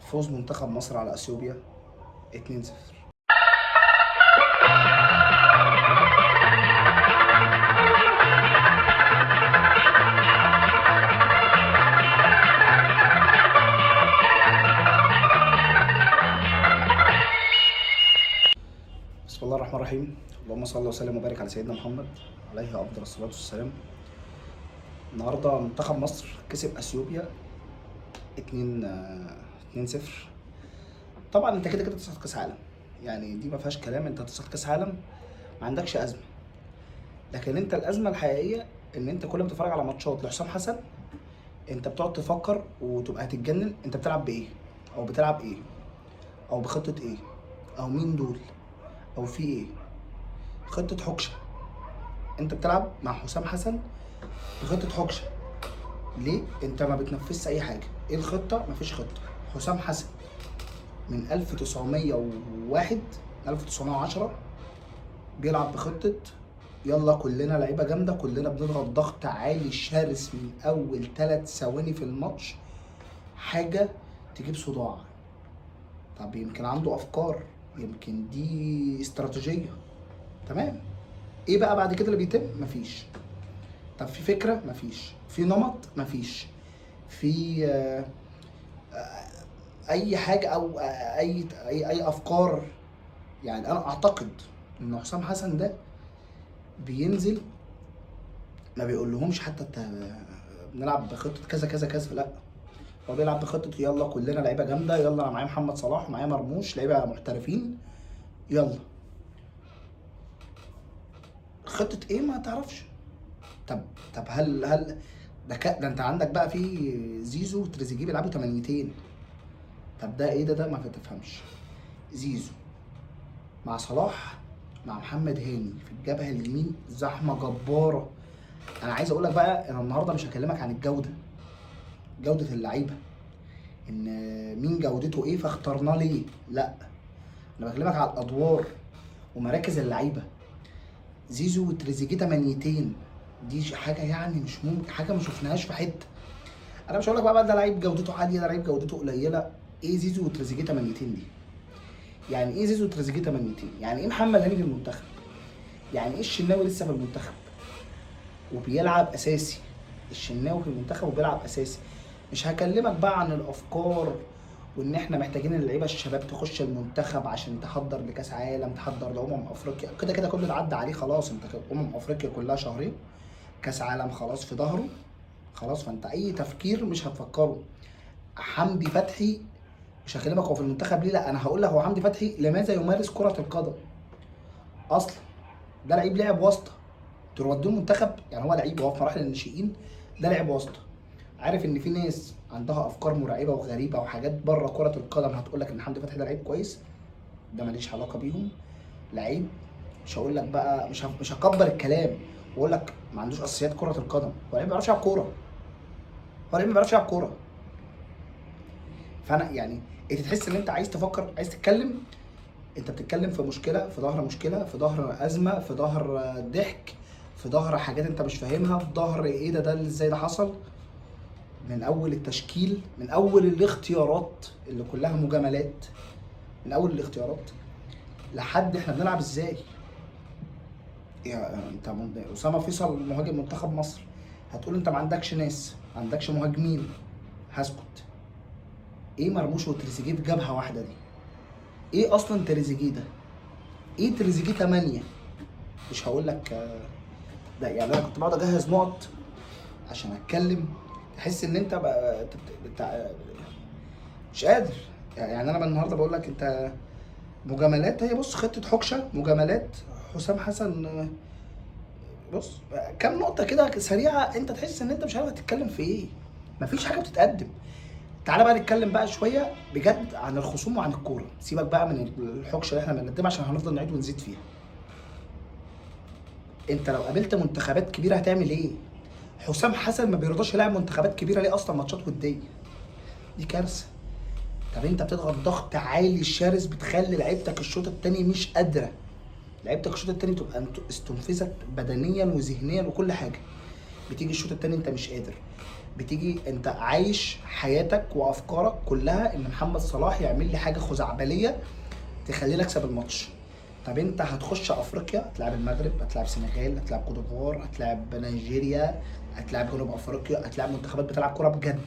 فوز منتخب مصر على اثيوبيا 2-0. بسم الله الرحمن الرحيم. اللهم صل وسلم وبارك على سيدنا محمد عليه افضل الصلاه والسلام. النهارده منتخب مصر كسب اثيوبيا 2-0. طبعا انت كده تصعد كاس عالم، يعني دي ما فيهاش كلام. انت تصعد كاس عالم ما عندكش ازمه، لكن انت الازمه الحقيقيه ان انت كل ما تتفرج على ماتشات لحسام حسن انت بتقعد تفكر وتبقى هتتجنن. انت بتلعب بايه، او بتلعب ايه، او بخطه ايه، او مين دول، او في ايه. خطه حكشه. انت بتلعب مع حسام حسن بخطه حكشه. ليه؟ انت ما بتنفذش اي حاجه. ايه الخطه؟ مفيش خطه. حسام حسن من 1901 1910 بيلعب بخطه يلا كلنا لعيبه جامده، كلنا بنضغط ضغط عالي شرس من اول 3 ثواني في الماتش، حاجه تجيب صداع. طب يمكن عنده افكار، يمكن دي استراتيجيه، تمام. ايه بقى بعد كده اللي بيتم؟ مفيش. طب في فكره؟ مفيش. في نمط؟ مفيش. في اي حاجه، او اي افكار. يعني انا اعتقد ان حسام حسن ده بينزل ما بيقول لهمش حتى بنلعب بخطه كذا كذا كذا، لا. هو بيلعب بخطه يلا كلنا لعيبه جامده، يلا انا معايا محمد صلاح ومعايا مرموش لعيبه محترفين، يلا. خطه ايه ما تعرفش. طب طب هل ده انت عندك بقى في زيزو وتريزيجيه بيلعبوا تمانيتين. طب ده ايه؟ ده ما تفهمش. زيزو مع صلاح مع محمد هاني في الجبهه اليمين، زحمه جباره. انا عايز اقول لك بقى، انا النهارده مش هكلمك عن جوده اللعيبه، ان مين جودته ايه فاخترناه ليه، لا. انا بكلمك على الادوار ومراكز اللعيبه. زيزو وتريزيجيه تمانيتين، دي حاجه يعني مش ممكن، حاجه ما شفناهاش في حته. انا مش هقول لك بقى ده لعيب جودته عاليه، ده لعيب جودته قليله. ايه زيزو وتريزيجيه تمانيتين دي؟ يعني ايه زيزو وتريزيجيه تمانيتين؟ يعني ايه محمد هاني في المنتخب؟ يعني ايه الشناوي لسه في المنتخب وبيلعب اساسي؟ الشناوي في المنتخب وبيلعب اساسي. مش هكلمك بقى عن الافكار وان احنا محتاجين اللعيبه الشباب تخش المنتخب عشان تحضر لكاس عالم، تحضر افريقيا. كده كده كله عدى عليه خلاص. انت افريقيا كلها شهرين، كاس عالم خلاص في ظهره، خلاص. فانت اي تفكير مش هتفكره. حمدي فتحي، مش هكلمك هو في المنتخب ليه، لا، انا هقول لك هو حمدي فتحي لماذا يمارس كره القدم اصلا. ده لعيب لعب واسطه، تودوه المنتخب. يعني هو لعيب، هو في مراحل الناشئين ده لعب واسطه. عارف ان في ناس عندها افكار مرعبه وغريبه وحاجات بره كره القدم هتقول لك ان حمدي فتحي ده لعيب كويس. ده ماليش علاقه بيهم. لعيب، مش هقول لك بقى، مش هكبر الكلام واقول لك ما عندوش اساسيات كره القدم. هو لعيب ما بيعرفش يلعب كوره، هو لعيب ما بيعرفش يلعب كوره. فانا يعني انت تحس ان انت عايز تفكر، عايز تتكلم، انت بتتكلم في مشكله، في ظهر مشكله، في ظهر ازمه، في ظهر ضحك، في ظهر حاجات انت مش فاهمها، في ظهر ايه ده ازاي ده حصل. من اول التشكيل، من اول الاختيارات اللي كلها مجاملات، من اول الاختيارات لحد احنا بنلعب ازاي. يا انت اسامه فيصل مهاجم منتخب مصر، هتقول انت ما عندكش ناس، ما عندكش مهاجمين، هسكت. ايه مرموش وتريزيجيه في جبهه واحده دي؟ ايه اصلا تريزيجيه ده؟ ايه تريزيجيه 8؟ مش هقول لك ده. يعني انا كنت بقعد اجهز نقط عشان اتكلم، تحس ان انت بقى مش قادر. يعني انا النهارده بقول لك انت مجاملات. هي بص، خطه حكشه، مجاملات حسام حسن. بص، كام نقطه كده سريعه انت تحس ان انت مش عارف تتكلم في ايه. مفيش حاجه بتتقدم. تعالى بقى نتكلم بقى شويه بجد عن الخصوم وعن الكوره. سيبك بقى من الحكشه اللي احنا بنقدمها عشان هنفضل نعيد ونزيد فيها. انت لو قابلت منتخبات كبيره هتعمل ايه؟ حسام حسن ما بيرضاش يلعب منتخبات كبيره ليه اصلا؟ ماتشات وديه، دي كارثه. طب انت بتضغط ضغط عالي شرس، بتخلي لعيبتك الشوط الثاني مش قادره. لعيبتك الشوط الثاني بتبقى استنفذت بدنيا وذهنيا وكل حاجه. بتيجي الشوط الثاني انت مش قادر، بتيجي انت عايش حياتك وافكارك كلها ان محمد صلاح يعمل لي حاجه خزعبليه تخليني اكسب الماتش. طب انت هتخش افريقيا، هتلاعب المغرب، هتلاعب السنغال، هتلاعب كوت ديفوار، هتلاعب نيجيريا، هتلاعب جنوب افريقيا، هتلاعب منتخبات بتلعب كوره بجد.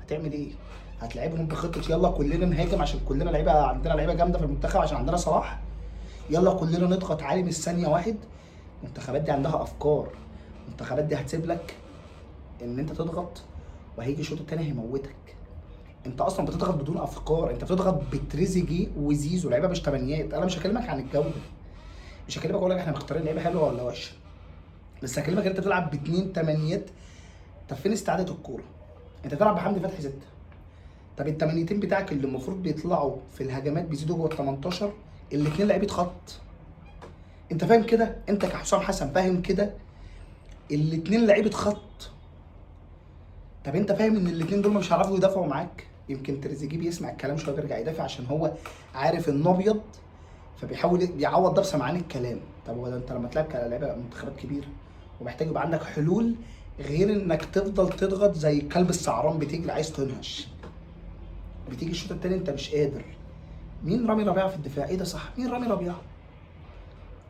هتعمل ايه؟ هتلاعبهم بخطه يلا كلنا نهاجم عشان كلنا لعيبه، عندنا لعيبه جامده في المنتخب عشان عندنا صلاح، يلا كلنا نضغط عالي من الثانيه واحد. المنتخبات دي عندها افكار، المنتخبات دي هتسيب لك ان انت تضغط، وهيجي الشوط التاني هيموتك. انت اصلا بتضغط بدون افكار، انت بتضغط بتريزيجيه وزيزو، لعيبه مش تمانيات. انا مش هكلمك عن الجوده، مش هكلمك اقول لك احنا مختارين لعيبه حلوه ولا وحشه، بس هكلمك انت بتلعب باتنين تمانيات. طب فين استعاده الكوره؟ انت بتلعب بحمدي فتحي سته، طب التمانيتين بتاعك اللي المفروض بيطلعوا في الهجمات بيزيدوا جوه ال 18 الاثنين لعيبه خط. انت فاهم كده؟ انت كحسام حسن فاهم كده؟ الاثنين لعيبه خط. طب انت فاهم ان الاثنين دول مش هيعرفوا يدافعوا معاك؟ يمكن تريزيجيه بيسمع الكلام شويه بيرجع يدافع عشان هو عارف انه ابيض، فبيحاول بيعوض ده بسمعان الكلام. طب هو ده انت لما تلعب لعيبه منتخبات كبيره ومحتاج يبقى عندك حلول غير انك تفضل تضغط زي الكلب السعران بتجري عايز تنهش. بتيجي الشوط التاني انت مش قادر. مين رامي ربيعه في الدفاع؟ ايه ده صح؟ مين رامي ربيعه؟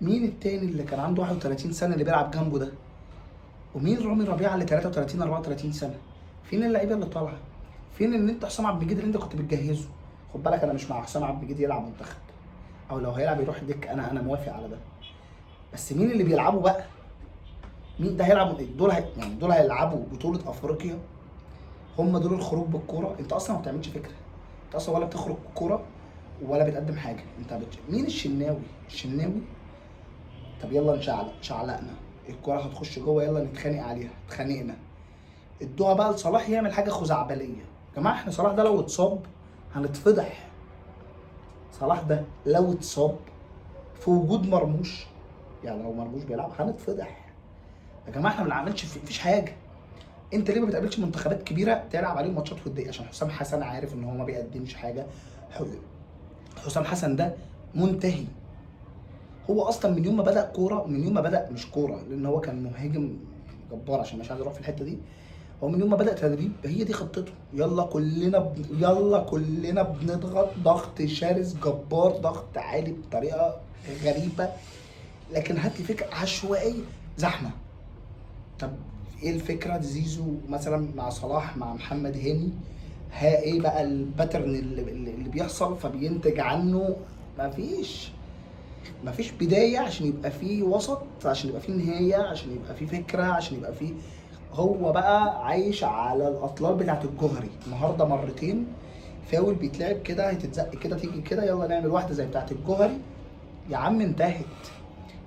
مين التاني اللي كان عنده 31 سنه اللي بيلعب جنبه ده؟ ومين رامي ربيعه اللي 33 34 سنه؟ فين اللعيبه اللي طالعه؟ فين ان انت حسام عبد المجيد اللي انت كنت بتجهزه؟ خد بالك انا مش مع حسام عبد المجيد يلعب منتخب، او لو هيلعب يروح دك، انا موافق على ده. بس مين اللي بيلعبوا بقى؟ مين ده هيلعب؟ دول يعني دول هيلعبوا بطوله افريقيا، هم دول الخروج بالكوره. انت اصلا ما بتعملش فكره، انت اصلا ولا بتخرج بالكوره ولا بتقدم حاجه. انت مين الشناوي؟ الشناوي. طب يلا نشعلق، شعلقنا الكوره هتخش جوه يلا نتخانق عليها، اتخانقنا. ادوها بقى لصلاح يعمل حاجه خزعبليه. يا جماعه احنا صلاح ده لو اتصاب هنتفضح. صلاح ده لو اتصاب في وجود مرموش، يعني لو مرموش بيلعب هنتفضح. يا جماعه احنا ما بنعملش مفيش حاجه. انت ليه ما بتقابلش منتخبات كبيره تلعب عليهم ماتشات وديه؟ عشان حسام حسن عارف ان هو ما بيقدمش حاجه. حسام حسن ده منتهي. هو اصلا من يوم ما بدا كوره، من يوم ما بدا مش كوره لان هو كان مهاجم جبار عشان مش عايز اروح في الحته دي. هو من يوم ما بدا تدريب هي دي خطته، يلا كلنا يلا كلنا بنضغط ضغط شرس جبار، ضغط عالي بطريقه غريبه. لكن هات لي فكره عشوائيه زحمه. طب ايه الفكره؟ زيزو مثلا مع صلاح مع محمد هاني، ها ايه بقى الباترن اللي بيحصل فبينتج عنه؟ مفيش بدايه عشان يبقى فيه وسط، عشان يبقى فيه نهايه، عشان يبقى فيه فكره، عشان يبقى فيه. هو بقى عايش على الاطلال بتاعت الجوهري. النهارده مرتين فاول بيتلعب كده، هتتزق كده تيجي كده يلا نعمل واحده زي بتاعت الجوهري. يا عم انتهت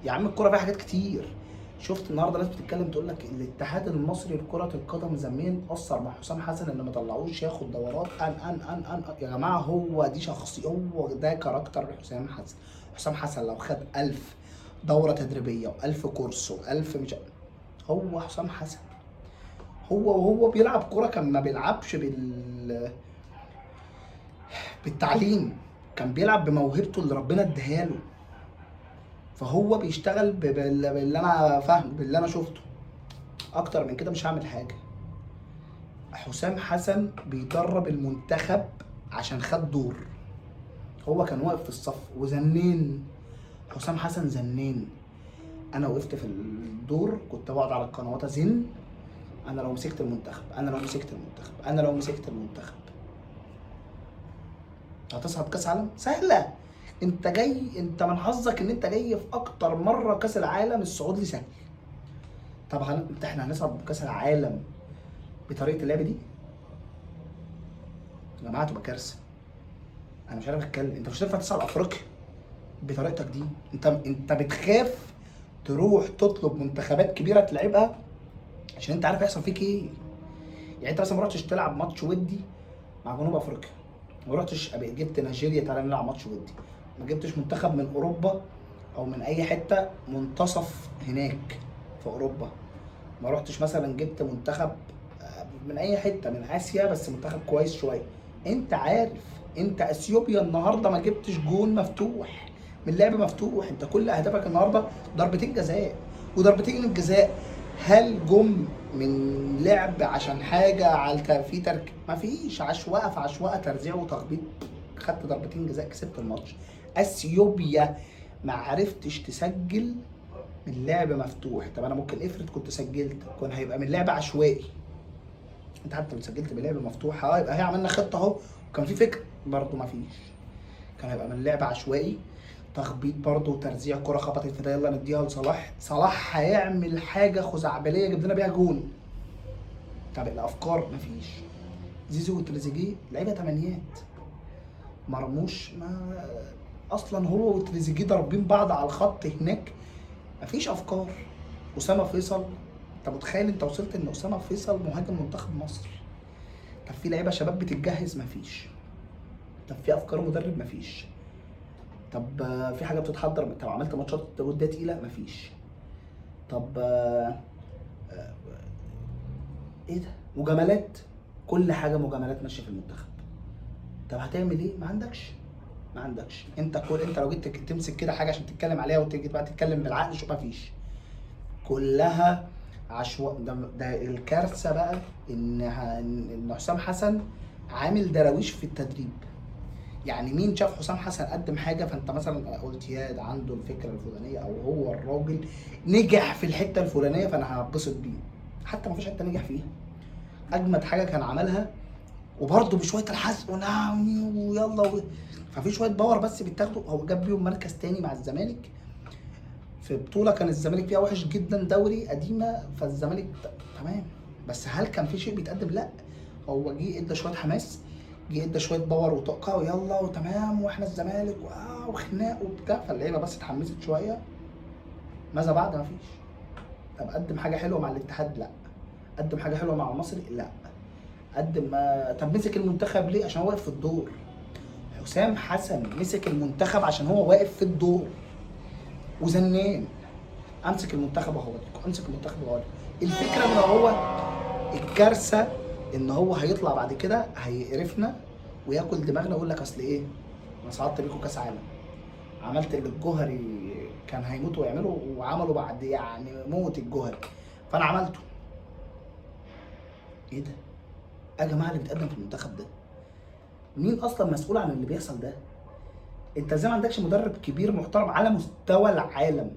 يا عم، الكوره فيها حاجات كتير. شفت النهارده ناس بتتكلم تقول لك الاتحاد المصري لكره القدم زمان قصر مع حسام حسن ان ما طلعوش ياخد دورات ان يا جماعه هو دي شخصيه، هو ده كاركتر حسام حسن. حسام حسن لو خد 1000 دوره تدريبيه و1000 كورس و1000 مش، هو حسام حسن. وهو بيلعب كوره كان ما بيلعبش بالتعليم، كان بيلعب بموهبته اللي ربنا اداها له. فهو بيشتغل باللي انا فاهم، باللي انا شفته. اكتر من كده مش هعمل حاجه. حسام حسن بيدرب المنتخب عشان خد دور، هو كان واقف في الصف وزنين. حسام حسن زنين. انا وقفت في الدور كنت بقعد على القنوات ازن، انا لو مسكت المنتخب، انا لو مسكت المنتخب، انا لو مسكت المنتخب. هتصعد كاس عالم سهله. انت جاي، انت من حظك ان انت جاي في اكتر مره كاس العالم الصعود لي سهل. طب احنا هنصعد بكاس العالم بطريقه اللعب دي؟ يا جماعه تبقى كارثه. انا مش عارف اتكلم. انت مش هتنفع تصعد افريقيا بطريقتك دي. انت بتخاف تروح تطلب منتخبات كبيره تلعبها عشان انت عارف هيحصل فيك ايه. يعني انت مثلا ما رحتش تلعب ماتش ودي مع جنوب افريقيا، ما رحتش جبت نيجيريا تعالى نلعب ماتش ودي، ما جبتش منتخب من اوروبا او من اي حته منتصف هناك في اوروبا، ما رحتش مثلا جبت منتخب من اي حته من اسيا بس منتخب كويس شويه. انت عارف انت اثيوبيا النهارده ما جبتش جون مفتوح من لعب مفتوح. انت كل اهدافك النهارده ضربتين جزاء، وضربتين الجزاء هل جم من لعب عشان حاجه على في مفيش، عشوائيه في عشوائيه، ترزيع وتخبيط. خدت ضربتين جزاء كسبت الماتش. اثيوبيا ما عرفتش تسجل من لعب مفتوح. طب انا ممكن افرض كنت سجلت، كان هيبقى من لعب عشوائي. انت حتى لو سجلت بلعب مفتوح يبقى هي عملنا خطه اهو، وكان في فكر برضه مفيش. كان هيبقى من لعب عشوائي، تخبيط برضه وترزيع، كرة خبطت في ده يلا نديها لصلاح، صلاح هيعمل حاجة خزعبلية يجيب لنا بيها جون. طب الأفكار مفيش. زيزو وتريزيجيه لعيبة تمانيات. مرموش ما أصلا هو وتريزيجيه ضاربين بعض على الخط هناك، مفيش أفكار. أسامة فيصل، أنت متخيل أنت وصلت إن أسامة فيصل مهاجم منتخب مصر؟ طب في لعيبة شباب بتتجهز مفيش. طب في أفكار مدرب مفيش. طب في حاجه بتتحضر؟ طب عملت ماتشات وديه تقيله؟ مفيش. طب ايه ده؟ مجاملات، كل حاجه مجاملات ماشيه في المنتخب. طب هتعمل ايه؟ ما عندكش انت لو جيت تمسك كده حاجه عشان تتكلم عليها وتيجي بقى تتكلم بالعقل، شوف مفيش. كلها عشوائي. ده الكارثه بقى ان حسام حسن عامل دراويش في التدريب. يعني مين شاف حسام حسن قدم حاجه فانت مثلا قلت يا ده عنده الفكره الفلانيه، او هو الراجل نجح في الحته الفلانيه فانا هتبسط بيه؟ حتى ما فيش حته نجح فيها. اجمد حاجه كان عملها، وبرده بشويه الحزق ونعم ويلا ففي شويه باور بس بيتاخدوا. هو جاب بيهم مركز تاني مع الزمالك في بطوله كان الزمالك فيها وحش جدا، دوري قديمه، فالزمالك تمام. بس هل كان في شيء بيتقدم؟ لا. هو جه ادى شويه حماس، جه ادى شويه باور وطاقه ويلا وتمام واحنا الزمالك وخناق وبتاع، فاللعيبه بس اتحمست شويه. ماذا بعد؟ مفيش. طب قدم حاجه حلوه مع الاتحاد؟ لا. قدم حاجه حلوه مع المصري؟ لا. قدم طب مسك المنتخب ليه؟ عشان هو واقف في الدور. حسام حسن مسك المنتخب عشان هو واقف في الدور وزنان. امسك المنتخب اهو، امسك المنتخب اهو. الفكره ان هو الكارثه ان هو هيطلع بعد كده هيقرفنا وياكل دماغنا ويقول لك اصل ايه؟ انا صعدت بيكم كاس عالم، عملت اللي الجوهري كان هيموت ويعمله وعمله بعد يعني موت الجوهري، فانا عملته. ايه ده؟ يا جماعه اللي بيتقدم في المنتخب ده مين اصلا مسؤول عن اللي بيحصل ده؟ انت ازاي ما عندكش مدرب كبير محترم على مستوى العالم؟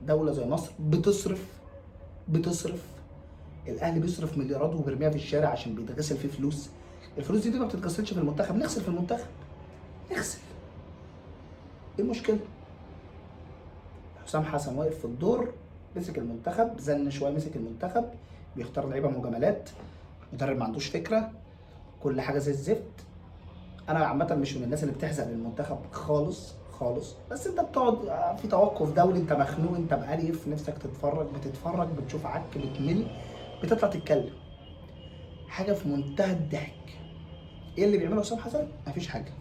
دوله زي مصر بتصرف الاهلي بيصرف مليارات وبيرميها في الشارع عشان بيتغسل فيه فلوس. الفلوس دي ما بتتغسلش في المنتخب، نغسل في المنتخب، نغسل. ايه المشكله؟ حسام حسن واقف في الدور، مسك المنتخب، زن شويه مسك المنتخب، بيختار لعيبه مجاملات، مدرب ما عندوش فكره، كل حاجه زي الزفت. انا عامه مش من الناس اللي بتحزق للمنتخب خالص خالص، بس انت بتقعد في توقف دولي، انت مخنوق، انت مقريف، نفسك بتتفرج بتشوف عك بتمل، بتطلع تتكلم. حاجه في منتهى الضحك. ايه اللي بيعمله حسام حسن؟ مفيش حاجه.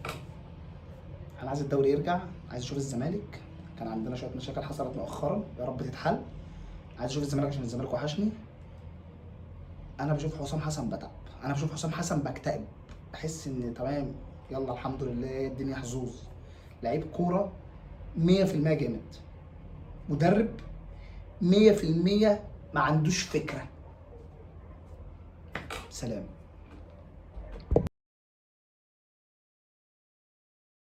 انا عايز الدوري يرجع، عايز اشوف الزمالك، كان عندنا شويه مشاكل حصلت مؤخرا يا رب تتحل. عايز اشوف الزمالك عشان الزمالك وحشني. انا بشوف حسام حسن بتعب، انا بشوف حسام حسن بكتئب، بحس ان تمام يلا الحمد لله الدنيا حظوظ. لعيب كوره 100% جامد، مدرب 100% ما عندوش فكره. سلام.